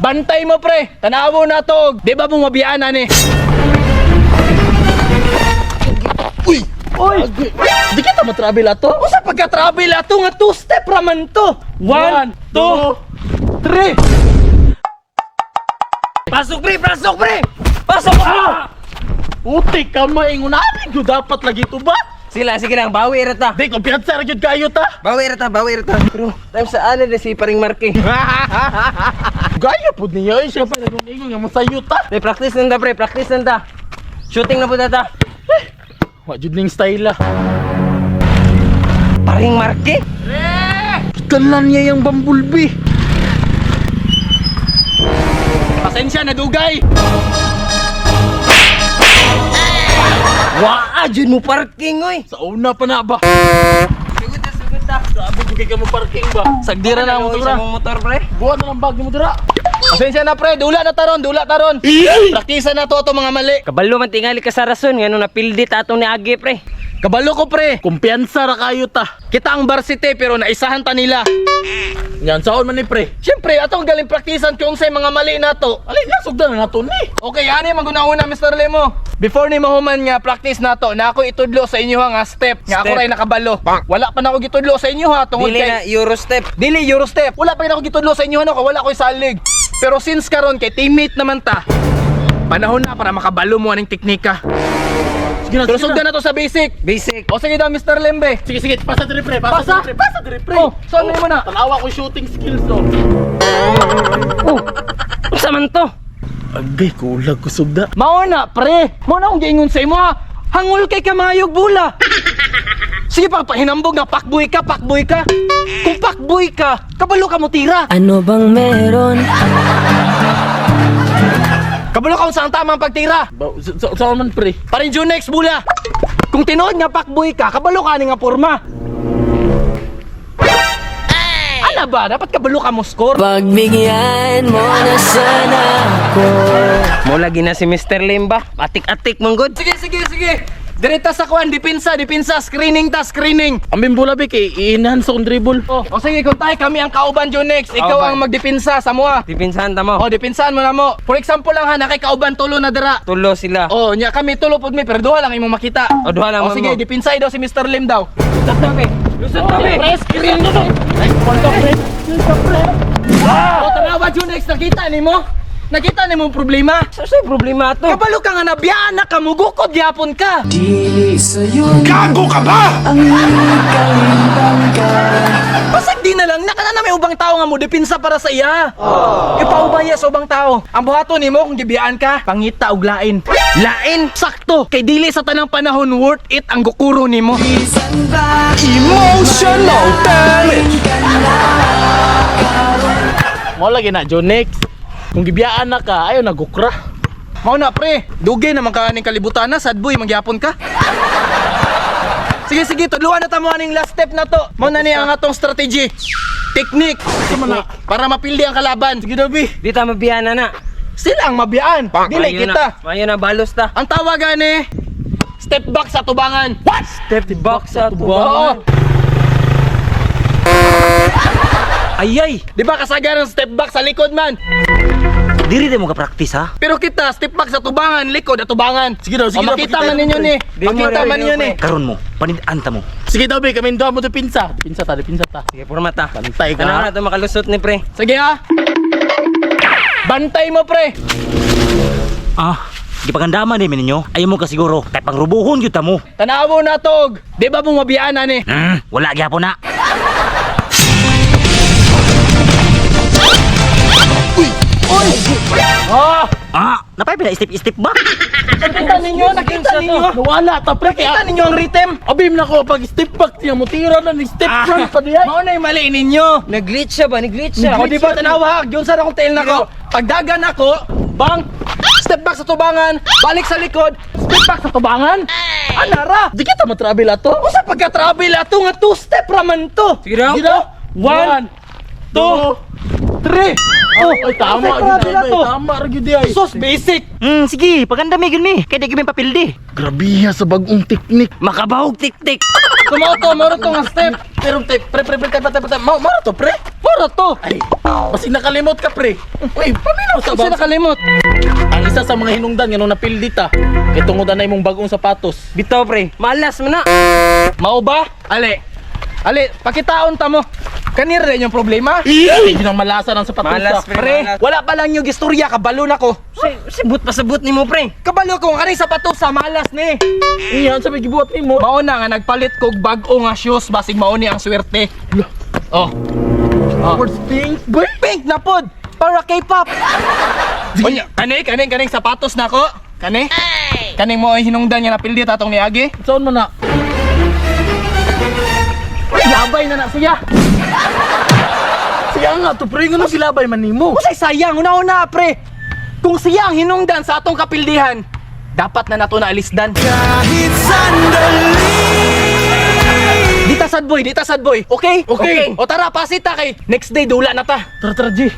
Bantay mo pre, tanawo na to. Di ba mo mabiyaan ani? Uy! Uy! Di kita matravel ato? Usa pagka-travel ato nga 2 step raman to. 1, 2, 3. Pasok pre! Pasok pre! Pasok mo! Utik ka maingon namin yo dapat lagi to ba? Sila, sige lang, bawi rata. Di ko pinatsa ra gyud kayo ta. Bawi rata. Pero, time sa ano na si paring Marky. Gaya pud niya siya pa nag-ingon nga masayo ta. Pre, practice nanda pre, practice nanda. Shooting na po data. Wa jud ning style ah. Paring Marky? Talan niya yung bumblebee. Pasensya na dugay. Waa, dyan mo parking oy. Sa una pa na ba? Sugod ta. Grabe jud kay ka mo parking ba? Sagdira na ang motor. Sa mong motor pre. Buwan na ng bag ni mo dira. Pasensya na pre, dula na taron. Praktisa na to mga mali. Kabalo man tingali ka sa rason, ngano napildi tatong ni Agi pre. Kabalo ko pre, kumpiyansa ra kayo ta. Kita ang varsity pero naisahan ta nila. Yan saon man ni pre. Siyempre atong galing praktisan kung say mga mali nato. Alin nasog na nato ni. Okay, ani maguna-una Mr. Lemo. Before ni mahuman nga practice nato, na ako itudlo sa inyo nga step. Nga ako Step. ray nakabalo. Wala pa na ako gitudlo sa inyo ha tungod Dili na kay Euro step. Dili Euro step. Wala pa rin ako gitudlo sa inyo ano, wala ko salig. Pero since karon kay teammate naman ta, panahon na para makabalo mo aning teknika. Sige na to sa basic. Basic. O sige daw Mr. Lembe. Sige, pasa dire pre, Pasa dire pre. Oh, saan mo na? Tanawa ko shooting skills no. Oh. Unsa man to? Agay, kulag kusog da. Mao na pre. Mao na akong giingon sa imo ha. Hangol kay kamayog bula. Sige pa pahinambog nga pakboy ka. Kung pakboy ka, kabalo ka mo tira. Ano bang meron? Kabalo ka kung saan tama ang pagtira. Saan man pre? Parin Junex bula. Kung tinuod nga pakboy ka, kabalo ka ni nga porma. Ano ba? Dapat kabalo ka mo score. Pagbigyan mo na sana ako. Mo lagi na si Mr. Limba. Atik-atik mong good. Sige. Direta sa kuan, dipinsa, screening. Ambing bula be kay iinhan sa kong dribble. O sige, kung tayo kami ang kauban Junex, ikaw Kauban. ang magdipinsa sa mua. Dipinsahan ta mo. O, dipinsahan mo na mo. For example lang ha, nakay kauban tulo na dira. Tulo sila. O, nya kami tulo pud mi, pero duha lang imong makita. O, duha lang O sige, mo. dipinsay daw si Mr. Lim daw. Lusot na be. Lusot na be. Screening to. O, tanawa Junex, nakita ni mo? Nakita ni mo problema? Sa problema to? Kabalo ka nga nabiyaan na kamugukod gyapon ka. Di sa'yo Gago ka ba? ang kalimbang ka. Pasag di na lang, nakana na may ubang tao nga mo, dipinsa para sa iya. Ipaubaya sa ubang tao. Ang buhato ni mo, kung gibiyaan ka, pangita og lain. Lain. Sakto, kay dili sa tanang panahon worth it ang gukuro ni mo. Isan ba Emotional damage. Mo lagi na Jonex. Kung gibiyaan na ka, ayaw nagukra. Mao na pre, dugay naman ka ning kalibutan na, sad boy, magyapon ka. Sige, tudluan na ta mo aning last step na to. Mao na ni ang atong strategy. Technique. Para mapildi ang kalaban. Sige Dobi. Di ta mabiyana na. Sila ang mabiyaan. Dili kita. Mayo na balos ta. Ang tawagan ni step back sa tubangan. What? Step back sa Oo. tubangan. Ayay. Di ba kasagaran step back sa likod man? Diri din mo ka-practice ha? Pero kita step back sa tubangan, likod at tubangan. Sige daw, O makita man ninyo ni. Makita man ninyo ni. Karon mo, panidanta mo. Sige daw be, kami daw mo dipinsa. Dipinsa ta. Sige, purma ta. Bantay ka. Ano na ito makalusot ni pre? Sige ha. Bantay mo pre. Ah, gipagandaman din ninyo. Ayaw mo ka siguro. Kay pangrubuhon gyud ta mo. Tanawo na tog. Di ba mo mabiyaan ani? Wala gyapon na. Napay pila step ba? Nakita ninyo. Wala ta pre Nakita kaya. ninyo ang rhythm. Abim na ko pag step back siya mo tira na ni step front pa diay. Mao na yung mali ninyo. Nag-glitch siya ba? Nag-glitch siya. O di ba tanawa, yun sa akong tail na ko. Pagdagan ako, bang, step back sa tubangan, balik sa likod, step back sa tubangan. Anara, Di kita matravel ato. usa pagka-travel ato nga 2 step raman to. Sige daw. Sige daw. 1, 2, 3. Oh, ay tama Step travel gyud ato. ay. Tama ra gyud ay. Sus basic. Sige, pagandami gyud mi. Kay di gyud mi papildi. Grabiha sa bagong teknik. Makabahog tik-tik. Kumoto, moro to nga step. Pero pre, mara to pre? Mara to! Ay, basi nakalimot ka pre. Uy, paminaw sa Kasi nakalimot. Ang isa sa mga hinungdan nga nung napildita, kay tungod na imong bagong sapatos. Bitaw pre, malas man na. Mao ba? Ali, pakitaon ta mo. Kanir rin yung problema? Hindi nang malasa ng sapatos. Malas, pre, malas. Wala pa lang yung istorya, kabalo na ko. Sibut pasabot ni mo pre. Kabalo ko, kanay sapatos sa malas ni. Iyan, sabi gibuhat ni mo. Mauna nga, nagpalit kog bag-o nga shoes, basig mauni ang swerte. Oh. Words pink? Boy, pink na pod! Para K-pop! Onya, kaning sapatos na ko. Kaning mo ay hinungdan niya napildit atong niagi. Saan mo na? Labay na siya. Siya nga to pre, nga silabay man nimo. Usay sayang, una-una pre. Kung siya ang hinungdan sa atong kapildihan, dapat na nato na alisdan. Kahit sandali. Di ta sad boy. Okay? O tara, pasita kay next day dula na ta. Tara, G.